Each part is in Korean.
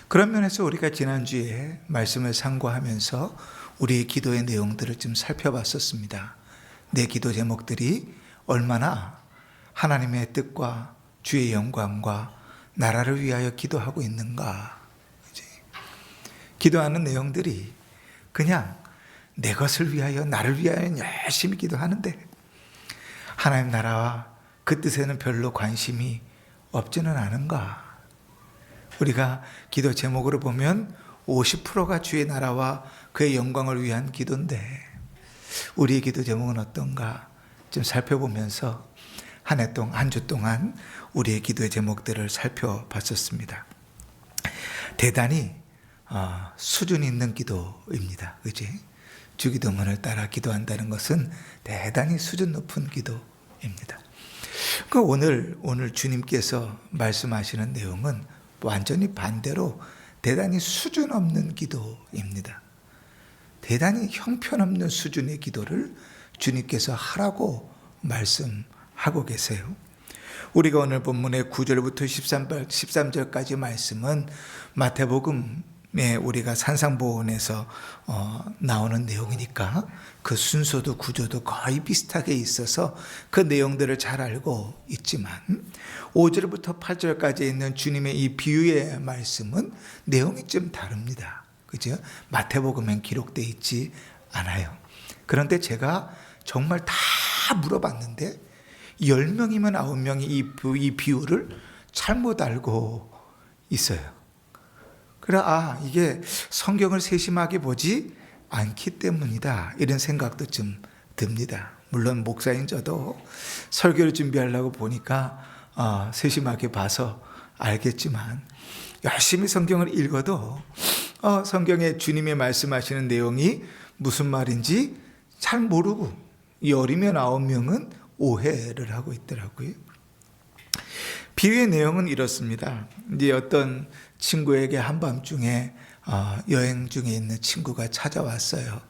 그런 면에서 우리가 지난주에 말씀을 상고하면서 우리의 기도의 내용들을 좀 살펴봤었습니다. 내 기도 제목들이 얼마나 하나님의 뜻과 주의 영광과 나라를 위하여 기도하고 있는가. 기도하는 내용들이 그냥 내 것을 위하여, 나를 위하여 열심히 기도하는데 하나님 나라와 그 뜻에는 별로 관심이 없지는 않은가. 우리가 기도 제목으로 보면 50%가 주의 나라와 그의 영광을 위한 기도인데 우리의 기도 제목은 어떤가 좀 살펴보면서 한 주 동안 우리의 기도의 제목들을 살펴봤었습니다. 대단히 수준 있는 기도입니다. 그지? 주기도문을 따라 기도한다는 것은 대단히 수준 높은 기도입니다. 오늘 주님께서 말씀하시는 내용은 완전히 반대로 대단히 수준 없는 기도입니다. 대단히 형편없는 수준의 기도를 주님께서 하라고 말씀하고 계세요. 우리가 오늘 본문의 9절부터 13절까지 말씀은 마태복음에 우리가 산상보훈에서 나오는 내용이니까 그 순서도 구조도 거의 비슷하게 있어서 그 내용들을 잘 알고 있지만 5절부터 8절까지 있는 주님의 이 비유의 말씀은 내용이 좀 다릅니다. 그죠? 마태복음엔 기록되어 있지 않아요. 그런데 제가 정말 다 물어봤는데 10명이면 9명이 이 비유를 잘못 알고 있어요. 그래, 이게 성경을 세심하게 보지 않기 때문이다. 이런 생각도 좀 듭니다. 물론 목사인 저도 설교를 준비하려고 보니까 세심하게 봐서 알겠지만 열심히 성경을 읽어도 성경에 주님이 말씀하시는 내용이 무슨 말인지 잘 모르고 이 어리면 9명은 오해를 하고 있더라고요. 비유의 내용은 이렇습니다. 이제 어떤 친구에게 한밤중에 여행 중에 있는 친구가 찾아왔어요.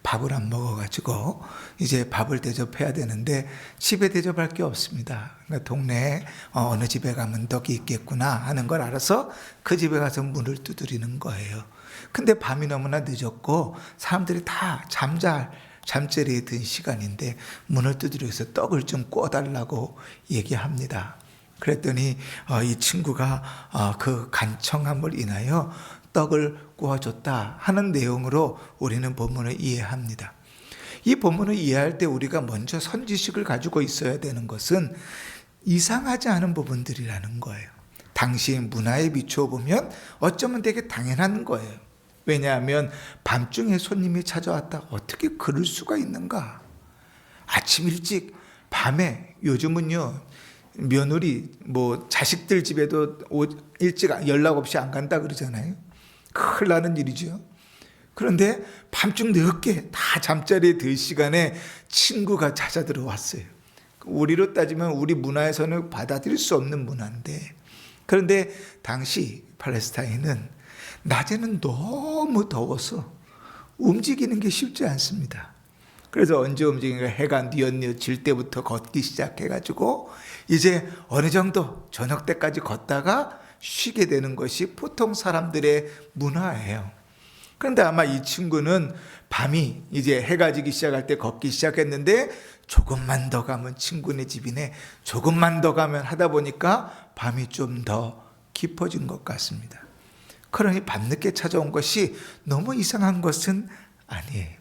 밥을 안 먹어가지고 이제 밥을 대접해야 되는데 집에 대접할 게 없습니다. 그러니까 동네에 어느 집에 가면 떡이 있겠구나 하는 걸 알아서 그 집에 가서 문을 두드리는 거예요. 근데 밤이 너무나 늦었고 사람들이 다 잠자리에 든 시간인데 문을 두드려서 떡을 좀 구워달라고 얘기합니다. 그랬더니 이 친구가 그 간청함을 인하여 떡을 구워줬다 하는 내용으로 우리는 본문을 이해합니다. 이 본문을 이해할 때 우리가 먼저 선지식을 가지고 있어야 되는 것은 이상하지 않은 부분들이라는 거예요. 당시의 문화에 비추어 보면 어쩌면 되게 당연한 거예요. 왜냐하면 밤중에 손님이 찾아왔다. 어떻게 그럴 수가 있는가? 아침 일찍 밤에 요즘은요 며느리 자식들 집에도 일찍 연락 없이 안 간다 그러잖아요. 큰일 나는 일이죠. 그런데 밤중 늦게 다 잠자리에 들 시간에 친구가 찾아 들어왔어요. 우리로 따지면 우리 문화에서는 받아들일 수 없는 문화인데 그런데 당시 팔레스타인은 낮에는 너무 더워서 움직이는 게 쉽지 않습니다. 그래서 언제 움직이니까 해가 뉘엿뉘엿질 때부터 걷기 시작해가지고 이제 어느 정도 저녁 때까지 걷다가 쉬게 되는 것이 보통 사람들의 문화예요. 그런데 아마 이 친구는 밤이 이제 해가 지기 시작할 때 걷기 시작했는데 조금만 더 가면 친구네 집이네, 조금만 더 가면 하다 보니까 밤이 좀 더 깊어진 것 같습니다. 그러니 밤늦게 찾아온 것이 너무 이상한 것은 아니에요.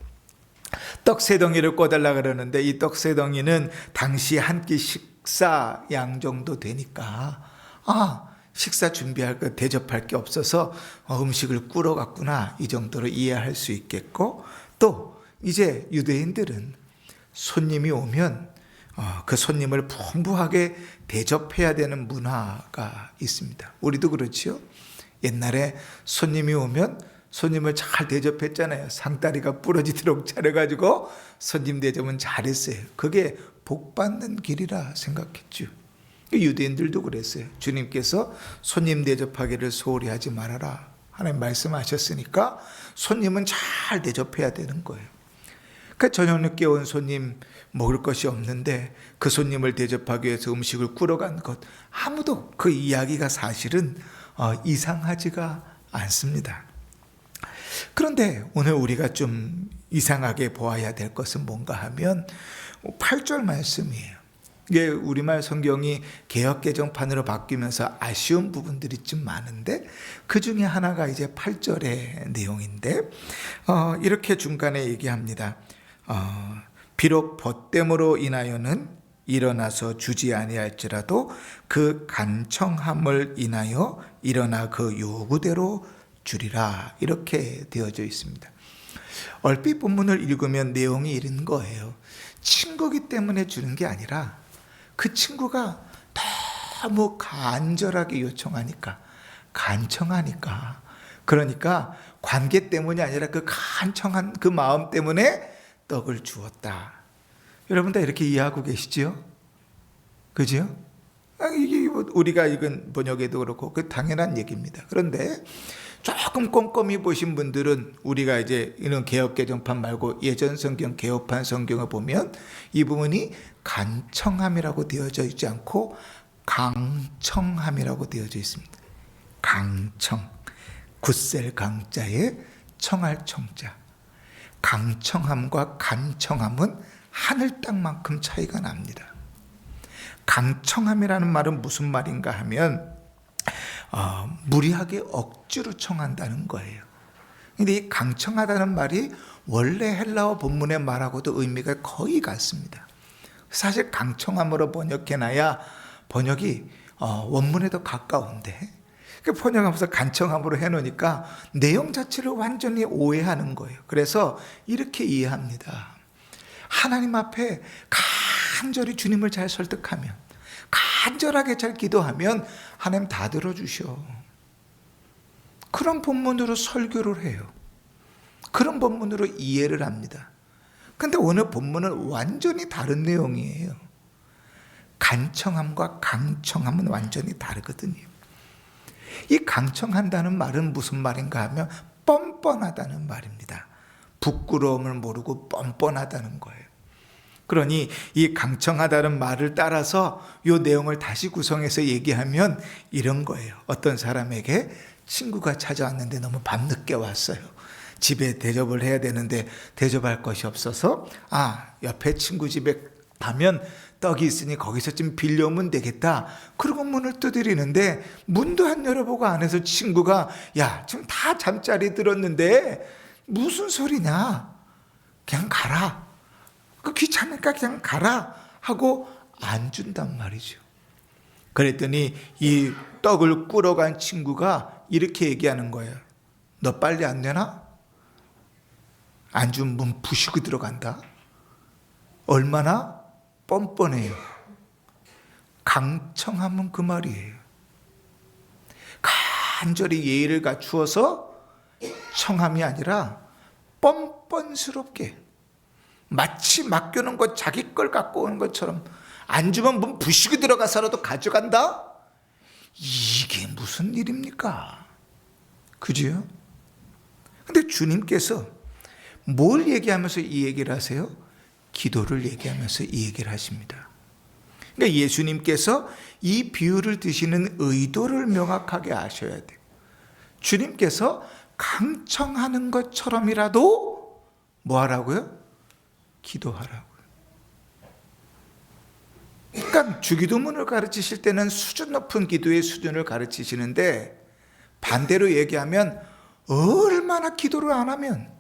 떡 3덩이를 꿔달라 그러는데 이 떡 3덩이는 당시 한 끼 식사 양 정도 되니까 식사 준비할 거 대접할 게 없어서 음식을 꾸러 갔구나 이 정도로 이해할 수 있겠고, 또 이제 유대인들은 손님이 오면 그 손님을 풍부하게 대접해야 되는 문화가 있습니다. 우리도 그렇지요. 옛날에 손님이 오면 손님을 잘 대접했잖아요. 상다리가 부러지도록 차려가지고 손님 대접은 잘했어요. 그게 복 받는 길이라 생각했죠. 유대인들도 그랬어요. 주님께서 손님 대접하기를 소홀히 하지 말아라 하나님 말씀하셨으니까 손님은 잘 대접해야 되는 거예요. 그러니까 저녁 늦게 온 손님 먹을 것이 없는데 그 손님을 대접하기 위해서 음식을 꾸러간 것, 아무도 그 이야기가 사실은 이상하지가 않습니다. 그런데 오늘 우리가 좀 이상하게 보아야 될 것은 뭔가 하면 8절 말씀이에요. 이게 우리말 성경이 개역 개정판으로 바뀌면서 아쉬운 부분들이 좀 많은데 그 중에 하나가 이제 8절의 내용인데 이렇게 중간에 얘기합니다. 비록 벗됨으로 인하여는 일어나서 주지 아니할지라도 그 간청함을 인하여 일어나 그 요구대로 주리라, 이렇게 되어져 있습니다. 얼핏 본문을 읽으면 내용이 이런 거예요. 친구기 때문에 주는 게 아니라 그 친구가 너무 간절하게 요청하니까, 간청하니까, 그러니까 관계 때문이 아니라 그 간청한 그 마음 때문에 떡을 주었다. 여러분 다 이렇게 이해하고 계시지요? 그죠? 이게 우리가 읽은 번역에도 그렇고 그 당연한 얘기입니다. 그런데 조금 꼼꼼히 보신 분들은 우리가 이제 이런 개역 개정판 말고 예전 성경 개역판 성경을 보면 이 부분이 간청함이라고 되어져 있지 않고 강청함이라고 되어져 있습니다. 강청, 굳셀 강자에 청할 청자. 강청함과 간청함은 하늘 땅만큼 차이가 납니다. 강청함이라는 말은 무슨 말인가 하면 무리하게 억지로 청한다는 거예요. 근데 이 강청하다는 말이 원래 헬라어 본문의 말하고도 의미가 거의 같습니다. 사실 강청함으로 번역해놔야 번역이 원문에 더 가까운데 번역하면서 간청함으로 해놓으니까 내용 자체를 완전히 오해하는 거예요. 그래서 이렇게 이해합니다. 하나님 앞에 간절히 주님을 잘 설득하면, 간절하게 잘 기도하면 하나님 다 들어주셔. 그런 본문으로 설교를 해요. 그런 본문으로 이해를 합니다. 근데 오늘 본문은 완전히 다른 내용이에요. 간청함과 강청함은 완전히 다르거든요. 이 강청한다는 말은 무슨 말인가 하면 뻔뻔하다는 말입니다. 부끄러움을 모르고 뻔뻔하다는 거예요. 그러니 이 강청하다는 말을 따라서 이 내용을 다시 구성해서 얘기하면 이런 거예요. 어떤 사람에게 친구가 찾아왔는데 너무 밤늦게 왔어요. 집에 대접을 해야 되는데 대접할 것이 없어서 옆에 친구 집에 가면 떡이 있으니 거기서 좀 빌려오면 되겠다. 그러고 문을 두드리는데 문도 안 열어보고 안에서 친구가 야, 지금 다 잠자리 들었는데 무슨 소리냐? 그냥 가라. 귀찮으니까 그냥 가라 하고 안 준단 말이죠. 그랬더니 이 떡을 꾸러간 친구가 이렇게 얘기하는 거예요. 너 빨리 안 내나? 안 주면 문 부시고 들어간다. 얼마나 뻔뻔해요. 강청하면 그 말이에요. 간절히 예의를 갖추어서 청함이 아니라 뻔뻔스럽게 마치 맡겨놓은 것 자기 걸 갖고 오는 것처럼 안 주면 문 부시고 들어가서라도 가져간다? 이게 무슨 일입니까? 그죠? 근데 주님께서 뭘 얘기하면서 이 얘기를 하세요? 기도를 얘기하면서 이 얘기를 하십니다. 그러니까 예수님께서 이 비유를 드시는 의도를 명확하게 아셔야 돼요. 주님께서 강청하는 것처럼이라도 뭐 하라고요? 기도하라고요. 그러니까 주기도문을 가르치실 때는 수준 높은 기도의 수준을 가르치시는데 반대로 얘기하면 얼마나 기도를 안 하면,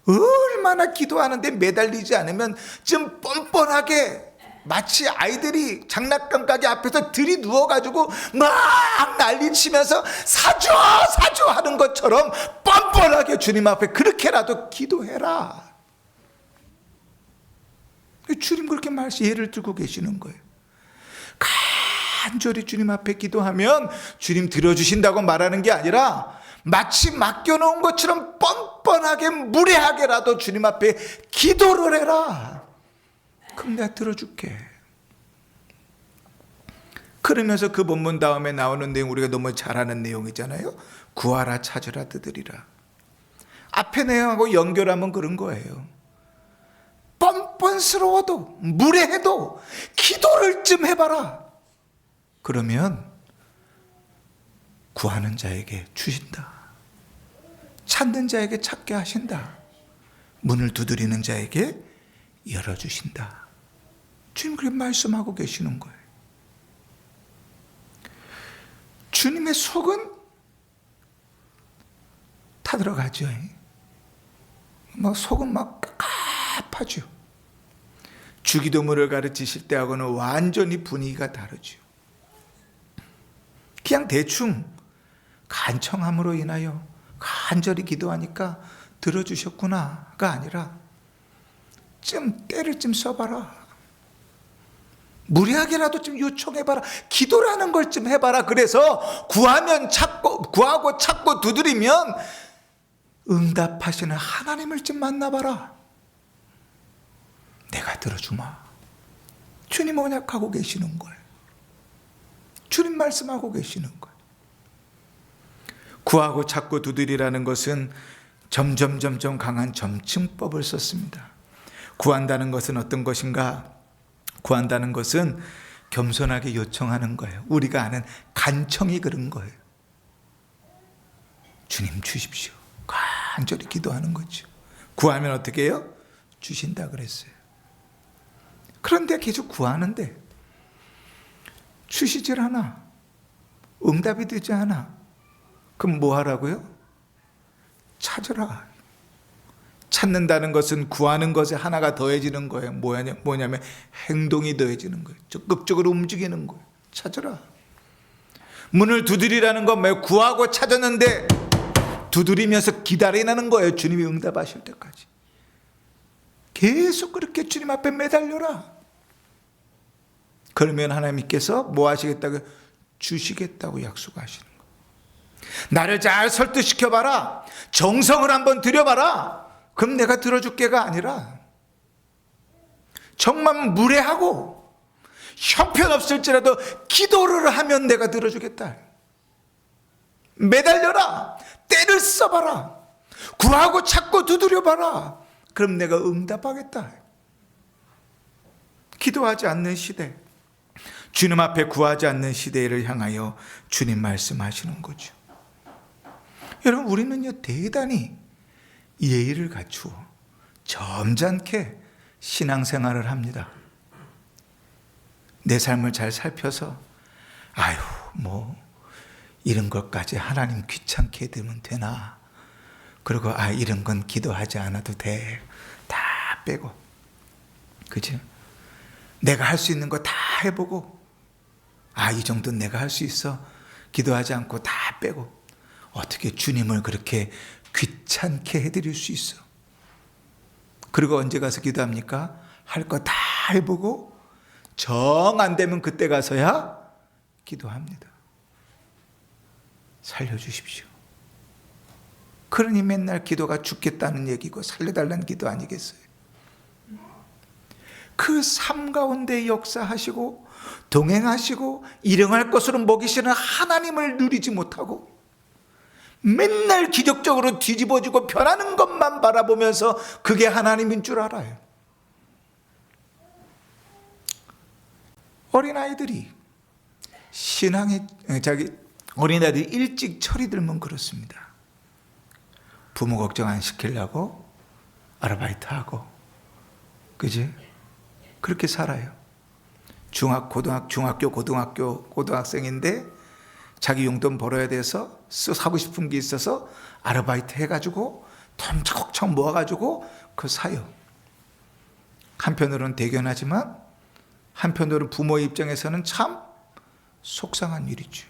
얼마나 기도하는데 매달리지 않으면 좀 뻔뻔하게 마치 아이들이 장난감 가게 앞에서 들이누워가지고 막 난리치면서 사줘 사줘 하는 것처럼 뻔뻔하게 주님 앞에 그렇게라도 기도해라. 주님 그렇게 예를 들고 계시는 거예요. 간절히 주님 앞에 기도하면 주님 들어주신다고 말하는 게 아니라 마치 맡겨놓은 것처럼 뻔뻔하게 무례하게라도 주님 앞에 기도를 해라. 그럼 내가 들어줄게. 그러면서 그 본문 다음에 나오는 내용 우리가 너무 잘 아는 내용이잖아요. 구하라 찾으라 두드리라. 앞에 내용하고 연결하면 그런 거예요. 뻔뻔스러워도 무례해도 기도를 좀 해봐라. 그러면 구하는 자에게 주신다. 찾는 자에게 찾게 하신다. 문을 두드리는 자에게 열어주신다. 주님 그렇게 말씀하고 계시는 거예요. 주님의 속은 다 들어가죠. 속은 막 깝하죠. 주기도문을 가르치실 때하고는 완전히 분위기가 다르죠. 그냥 대충 간청함으로 인하여 간절히 기도하니까 들어주셨구나가 아니라 때를 써봐라. 무리하게라도 요청해봐라. 기도라는 걸 해봐라. 그래서 구하고 찾고 두드리면 응답하시는 하나님을 만나봐라. 내가 들어주마. 주님 언약하고 계시는 거예요. 주님 말씀하고 계시는 거예요. 구하고 찾고 두드리라는 것은 점점 강한 점층법을 썼습니다. 구한다는 것은 어떤 것인가? 구한다는 것은 겸손하게 요청하는 거예요. 우리가 아는 간청이 그런 거예요. 주님 주십시오. 간절히 기도하는 거죠. 구하면 어떻게 해요? 주신다 그랬어요. 그런데 계속 구하는데 주시질 않아. 응답이 되지 않아. 그럼 뭐 하라고요? 찾으라. 찾는다는 것은 구하는 것에 하나가 더해지는 거예요. 뭐냐면 행동이 더해지는 거예요. 적극적으로 움직이는 거예요. 찾으라. 문을 두드리라는 건 뭐예요? 구하고 찾았는데 두드리면서 기다리라는 거예요. 주님이 응답하실 때까지. 계속 그렇게 주님 앞에 매달려라. 그러면 하나님께서 뭐 하시겠다고? 주시겠다고 약속하시는 거예요. 나를 잘 설득시켜봐라. 정성을 한번 들여봐라. 그럼 내가 들어줄게가 아니라 정말 무례하고 형편없을지라도 기도를 하면 내가 들어주겠다. 매달려라. 때를 써봐라. 구하고 찾고 두드려봐라. 그럼 내가 응답하겠다. 기도하지 않는 시대, 주님 앞에 구하지 않는 시대를 향하여 주님 말씀하시는 거죠. 여러분, 우리는요 대단히 예의를 갖추어 점잖게 신앙생활을 합니다. 내 삶을 잘 살펴서 이런 것까지 하나님 귀찮게 해두면 되나, 그리고 이런 건 기도하지 않아도 돼, 다 빼고, 그죠? 내가 할 수 있는 거 다 해보고, 이 정도는 내가 할 수 있어, 기도하지 않고 다 빼고, 어떻게 주님을 그렇게 귀찮게 해드릴 수 있어? 그리고 언제 가서 기도합니까? 할 거 다 해보고 정 안 되면 그때 가서야 기도합니다. 살려주십시오. 그러니 맨날 기도가 죽겠다는 얘기고 살려달라는 기도 아니겠어요? 그 삶 가운데 역사하시고 동행하시고 일용할 것으로 먹이시는 하나님을 누리지 못하고 맨날 기적적으로 뒤집어지고 변하는 것만 바라보면서 그게 하나님인 줄 알아요. 어린아이들이 어린아이들이 일찍 철이 들면 그렇습니다. 부모 걱정 안 시키려고 아르바이트하고, 그지? 그렇게 살아요. 중학교, 고등학생인데 자기 용돈 벌어야 돼서 사고 싶은 게 있어서 아르바이트 해가지고 돈 차곡차곡 모아가지고 그거 사요. 한편으로는 대견하지만 한편으로는 부모의 입장에서는 참 속상한 일이죠.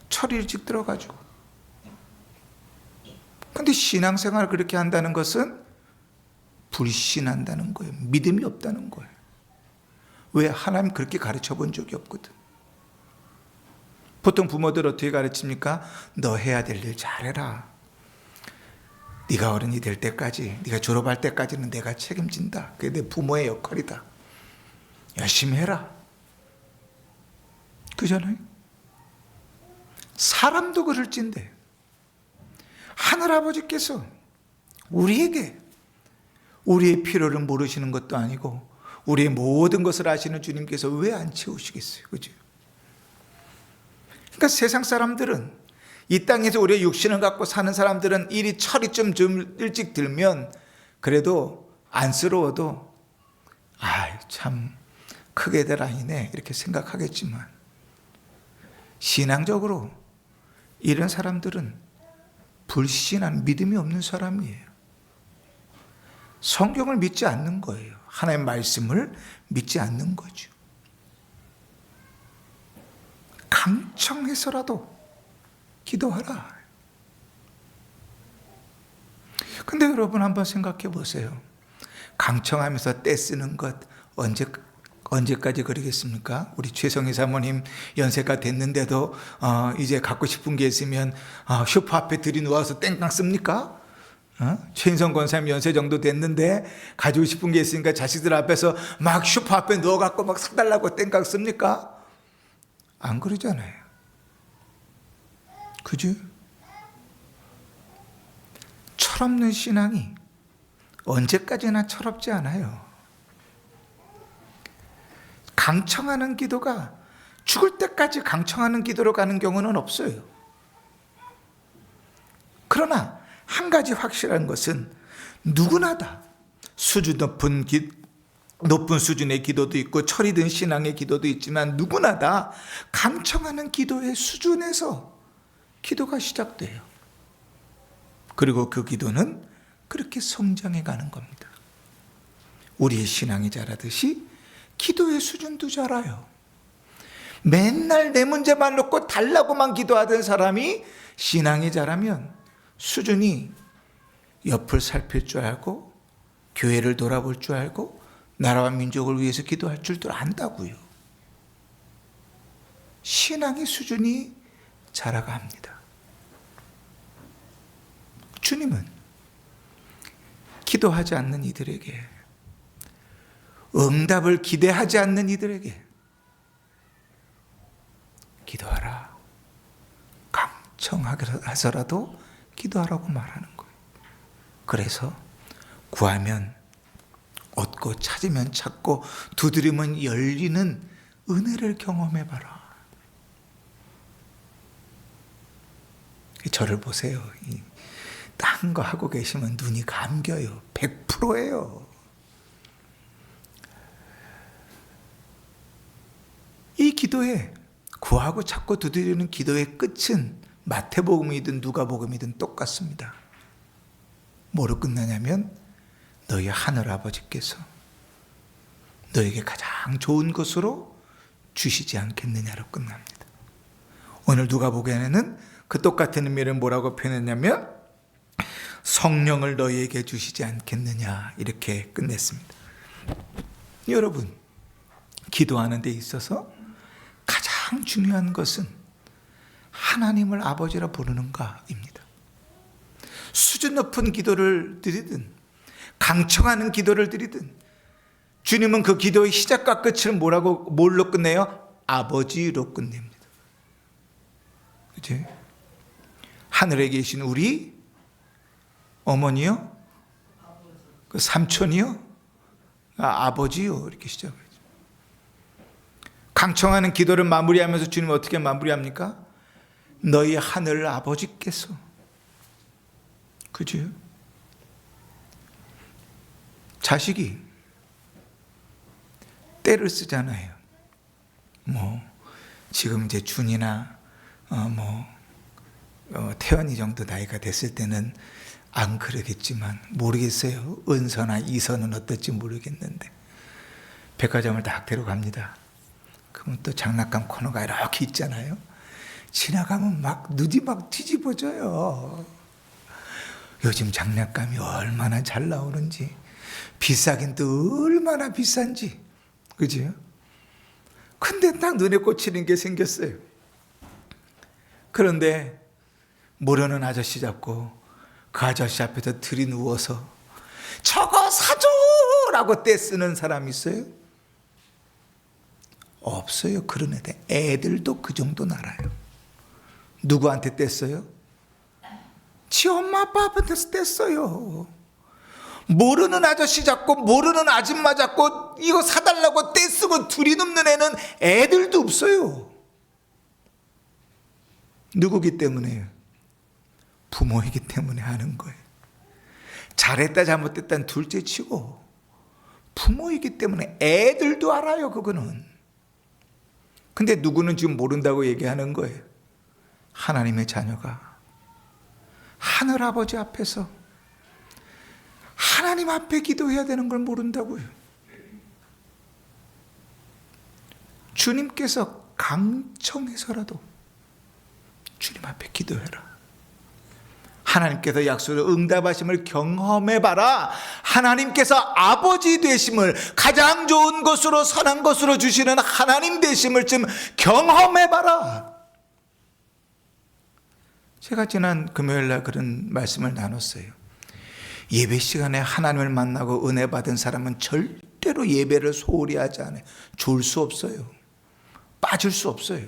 철이 일찍 들어가지고. 근데 신앙생활을 그렇게 한다는 것은 불신한다는 거예요. 믿음이 없다는 거예요. 왜? 하나님 그렇게 가르쳐 본 적이 없거든. 보통 부모들 어떻게 가르칩니까? 너 해야 될 일 잘해라. 네가 어른이 될 때까지, 네가 졸업할 때까지는 내가 책임진다. 그게 내 부모의 역할이다. 열심히 해라. 그잖아요? 사람도 그럴진데 하늘아버지께서 우리에게 우리의 필요를 모르시는 것도 아니고 우리의 모든 것을 아시는 주님께서 왜 안 채우시겠어요? 그죠? 그러니까 세상 사람들은, 이 땅에서 우리의 육신을 갖고 사는 사람들은 일이 철이 좀 일찍 들면 그래도 안쓰러워도 참 크게들 아니네 이렇게 생각하겠지만, 신앙적으로 이런 사람들은 불신한, 믿음이 없는 사람이에요. 성경을 믿지 않는 거예요. 하나님의 말씀을 믿지 않는 거죠. 강청해서라도 기도하라. 근데 여러분 한번 생각해 보세요. 강청하면서 떼쓰는 것 언제까지 그러겠습니까? 우리 최성희 사모님 연세가 됐는데도 이제 갖고 싶은 게 있으면 쇼파 앞에 들이누워서 땡깡 씁니까? 최인성 권사님 연세 정도 됐는데 가지고 싶은 게 있으니까 자식들 앞에서 막 쇼파 앞에 누워갖고 막 사달라고 땡깡 씁니까? 안 그러잖아요. 그죠? 철없는 신앙이 언제까지나 철없지 않아요. 강청하는 기도가 죽을 때까지 강청하는 기도로 가는 경우는 없어요. 그러나 한 가지 확실한 것은 누구나 다 수준 높은 수준의 기도도 있고 철이 든 신앙의 기도도 있지만, 누구나 다 강청하는 기도의 수준에서 기도가 시작돼요. 그리고 그 기도는 그렇게 성장해 가는 겁니다. 우리의 신앙이 자라듯이 기도의 수준도 자라요. 맨날 내 문제만 놓고 달라고만 기도하던 사람이 신앙이 자라면 수준이 옆을 살필 줄 알고, 교회를 돌아볼 줄 알고, 나라와 민족을 위해서 기도할 줄도 안다고요. 신앙의 수준이 자라갑니다. 주님은 기도하지 않는 이들에게, 응답을 기대하지 않는 이들에게 기도하라, 강청하서라도 기도하라고 말하는 거예요. 그래서 구하면 얻고, 찾으면 찾고, 두드리면 열리는 은혜를 경험해봐라. 저를 보세요. 딴 거 하고 계시면 눈이 감겨요. 100%예요. 이 기도에, 구하고 찾고 두드리는 기도의 끝은 마태복음이든 누가복음이든 똑같습니다. 뭐로 끝나냐면 너희 하늘 아버지께서 너에게 가장 좋은 것으로 주시지 않겠느냐로 끝납니다. 오늘 누가복음에는 그 똑같은 의미를 뭐라고 표현했냐면 성령을 너희에게 주시지 않겠느냐 이렇게 끝냈습니다. 여러분, 기도하는 데 있어서 가장 중요한 것은 하나님을 아버지라 부르는가입니다. 수준 높은 기도를 드리든 강청하는 기도를 드리든 주님은 그 기도의 시작과 끝을 뭘로 끝내요? 아버지로 끝냅니다. 그치? 하늘에 계신 우리 어머니요? 그 삼촌이요? 아버지요? 이렇게 시작해요. 강청하는 기도를 마무리하면서 주님은 어떻게 마무리합니까? 너희 하늘 아버지께서. 그죠? 자식이 때를 쓰잖아요. 지금 이제 준이나 태연이 정도 나이가 됐을 때는 안 그러겠지만 모르겠어요. 은서나 이서는 어떨지 모르겠는데 백화점을 딱 데려갑니다. 그러면 또 장난감 코너가 이렇게 있잖아요. 지나가면 막 눈이 막 뒤집어져요. 요즘 장난감이 얼마나 잘 나오는지, 비싸긴 또 얼마나 비싼지, 그죠? 근데 딱 눈에 꽂히는 게 생겼어요. 그런데 모르는 아저씨 잡고 그 아저씨 앞에서 들이누워서 저거 사줘라고 떼쓰는 사람 있어요? 없어요. 그런 애들. 애들도 그 정도 알아요. 누구한테 뗐어요? 지 엄마 아빠 앞에서 뗐어요. 모르는 아저씨 잡고 모르는 아줌마 잡고 이거 사달라고 떼쓰고 들이눕는 애는 애들도 없어요. 누구기 때문에요? 부모이기 때문에 하는 거예요. 잘했다 잘못했다는 둘째치고 부모이기 때문에 애들도 알아요, 그거는. 근데 누구는 지금 모른다고 얘기하는 거예요. 하나님의 자녀가 하늘아버지 앞에서 하나님 앞에 기도해야 되는 걸 모른다고요. 주님께서 강청해서라도 주님 앞에 기도해라. 하나님께서 약속을 응답하심을 경험해봐라. 하나님께서 아버지 되심을, 가장 좋은 것으로 선한 것으로 주시는 하나님 되심을 좀 경험해봐라. 제가 지난 금요일날 그런 말씀을 나눴어요. 예배 시간에 하나님을 만나고 은혜 받은 사람은 절대로 예배를 소홀히 하지 않아요. 줄 수 없어요. 빠질 수 없어요.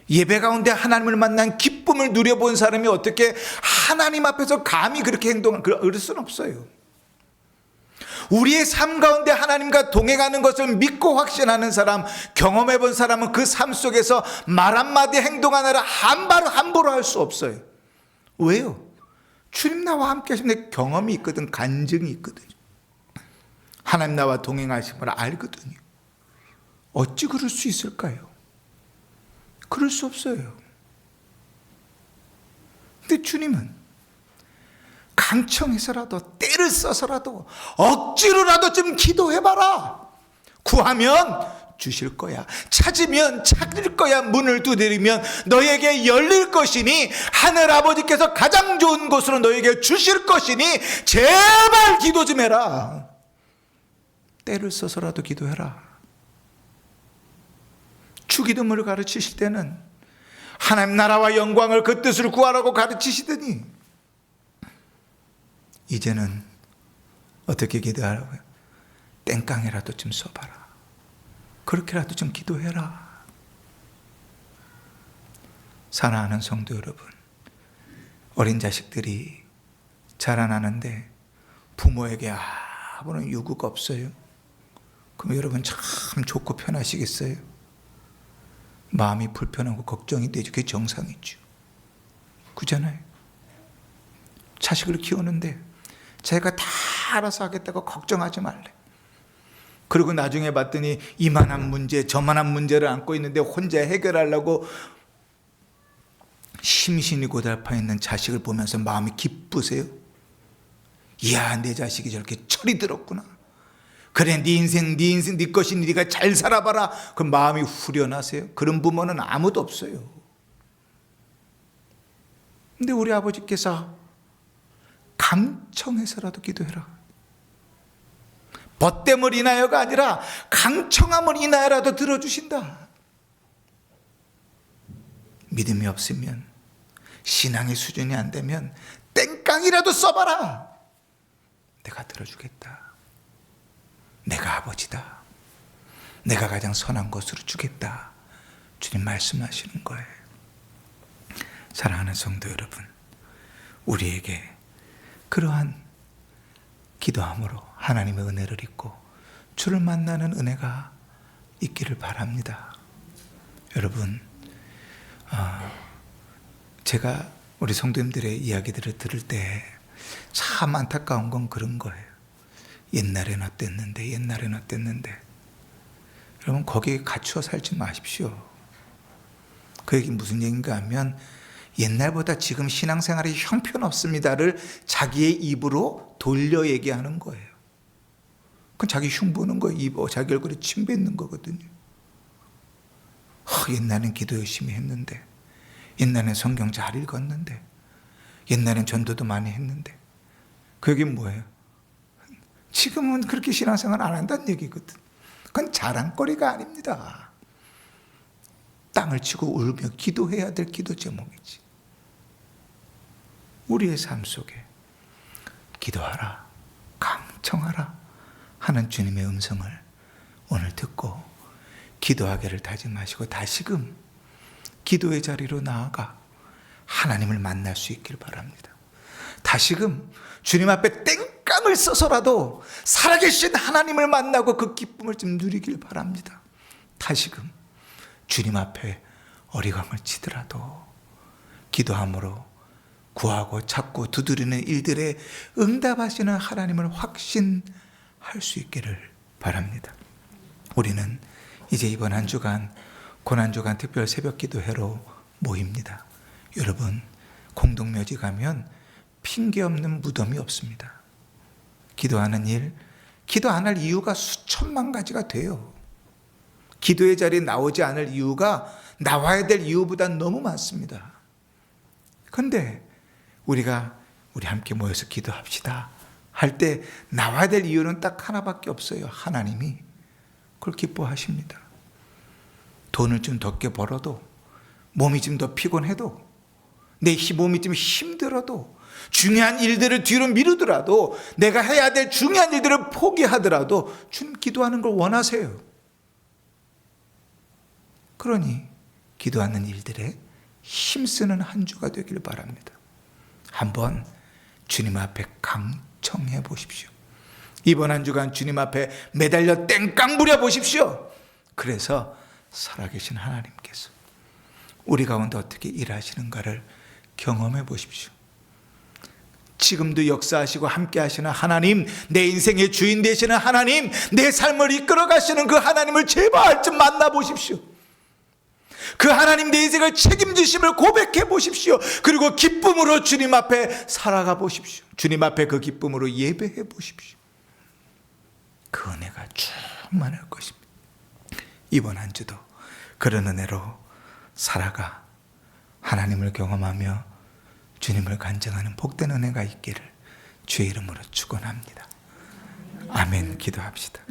예배 가운데 하나님을 만난 기쁨을 누려본 사람이 어떻게 하나님 앞에서 감히 그렇게 그럴 수는 없어요. 우리의 삶 가운데 하나님과 동행하는 것을 믿고 확신하는 사람, 경험해 본 사람은 그 삶 속에서 말 한마디 행동 하나를 함부로 할 수 없어요. 왜요? 주님 나와 함께 하시는 경험이 있거든, 간증이 있거든요. 하나님 나와 동행하심을 알거든요. 어찌 그럴 수 있을까요? 그럴 수 없어요. 근데 주님은 강청해서라도 때를 써서라도 억지로라도 좀 기도해봐라. 구하면 주실 거야. 찾으면 찾을 거야. 문을 두드리면 너에게 열릴 것이니 하늘 아버지께서 가장 좋은 것으로 너에게 주실 것이니 제발 기도 좀 해라. 때를 써서라도 기도해라. 주기도문을 가르치실 때는 하나님 나라와 영광을 그 뜻을 구하라고 가르치시더니 이제는 어떻게 기도하라고요? 땡깡이라도 좀 써봐라. 그렇게라도 좀 기도해라. 사랑하는 성도 여러분, 어린 자식들이 자라나는데 부모에게 아무런 요구가 없어요. 그럼 여러분 참 좋고 편하시겠어요? 마음이 불편하고 걱정이 되죠. 그게 정상이죠. 그잖아요. 자식을 키우는데 자기가 다 알아서 하겠다고 걱정하지 말래. 그리고 나중에 봤더니 이만한 문제 저만한 문제를 안고 있는데 혼자 해결하려고 심신이 고달파 있는 자식을 보면서 마음이 기쁘세요? 이야, 내 자식이 저렇게 철이 들었구나. 그래, 네 인생 네 것이니 네가 잘 살아봐라. 그 마음이 후련하세요? 그런 부모는 아무도 없어요. 근데 우리 아버지께서 강청해서라도 기도해라. 벗됨을 인하여가 아니라 강청함을 인하여라도 들어주신다. 믿음이 없으면, 신앙의 수준이 안 되면 땡깡이라도 써봐라. 내가 들어주겠다. 내가 아버지다. 내가 가장 선한 것으로 주겠다. 주님 말씀하시는 거예요. 사랑하는 성도 여러분, 우리에게 그러한 기도함으로 하나님의 은혜를 잊고 주를 만나는 은혜가 있기를 바랍니다. 여러분, 제가 우리 성도님들의 이야기들을 들을 때 참 안타까운 건 그런 거예요. 옛날엔 어땠는데 여러분, 거기에 갖추어 살지 마십시오. 그 얘기 무슨 얘기인가 하면 옛날보다 지금 신앙생활이 형편없습니다를 자기의 입으로 돌려 얘기하는 거예요. 그건 자기 흉보는 거예요. 자기 얼굴에 침 뱉는 거거든요. 옛날엔 기도 열심히 했는데, 옛날엔 성경 잘 읽었는데, 옛날엔 전도도 많이 했는데. 그 얘기는 뭐예요? 지금은 그렇게 신앙생활 안 한다는 얘기거든. 그건 자랑거리가 아닙니다. 땅을 치고 울며 기도해야 될 기도 제목이지. 우리의 삶 속에 기도하라, 강청하라 하는 주님의 음성을 오늘 듣고 기도하기를 다짐하시고 다시금 기도의 자리로 나아가 하나님을 만날 수 있길 바랍니다. 다시금 주님 앞에 땡깡을 써서라도 살아계신 하나님을 만나고 그 기쁨을 좀 누리길 바랍니다. 다시금 주님 앞에 어리광을 치더라도 기도함으로 구하고 찾고 두드리는 일들에 응답하시는 하나님을 확신할 수 있기를 바랍니다. 우리는 이제 이번 한 주간 고난주간 특별 새벽 기도회로 모입니다. 여러분, 공동묘지 가면 핑계 없는 무덤이 없습니다. 기도하는 일, 기도 안 할 이유가 수천만 가지가 돼요. 기도의 자리에 나오지 않을 이유가 나와야 될 이유보다 너무 많습니다. 그런데 우리 함께 모여서 기도합시다 할 때 나와야 될 이유는 딱 하나밖에 없어요. 하나님이 그걸 기뻐하십니다. 돈을 좀 적게 벌어도, 몸이 좀 더 피곤해도, 내 몸이 좀 힘들어도, 중요한 일들을 뒤로 미루더라도, 내가 해야 될 중요한 일들을 포기하더라도 주님 기도하는 걸 원하세요. 그러니 기도하는 일들에 힘쓰는 한 주가 되길 바랍니다. 한번 주님 앞에 강청해 보십시오. 이번 한 주간 주님 앞에 매달려 땡깡 부려 보십시오. 그래서 살아계신 하나님께서 우리 가운데 어떻게 일하시는가를 경험해 보십시오. 지금도 역사하시고 함께 하시는 하나님, 내 인생의 주인 되시는 하나님, 내 삶을 이끌어 가시는 그 하나님을 제발 좀 만나 보십시오. 그 하나님 내 인생을 책임지심을 고백해 보십시오. 그리고 기쁨으로 주님 앞에 살아가 보십시오. 주님 앞에 그 기쁨으로 예배해 보십시오. 그 은혜가 충만할 것입니다. 이번 한 주도 그런 은혜로 살아가 하나님을 경험하며 주님을 간증하는 복된 은혜가 있기를 주의 이름으로 축원합니다. 아멘. 기도합시다.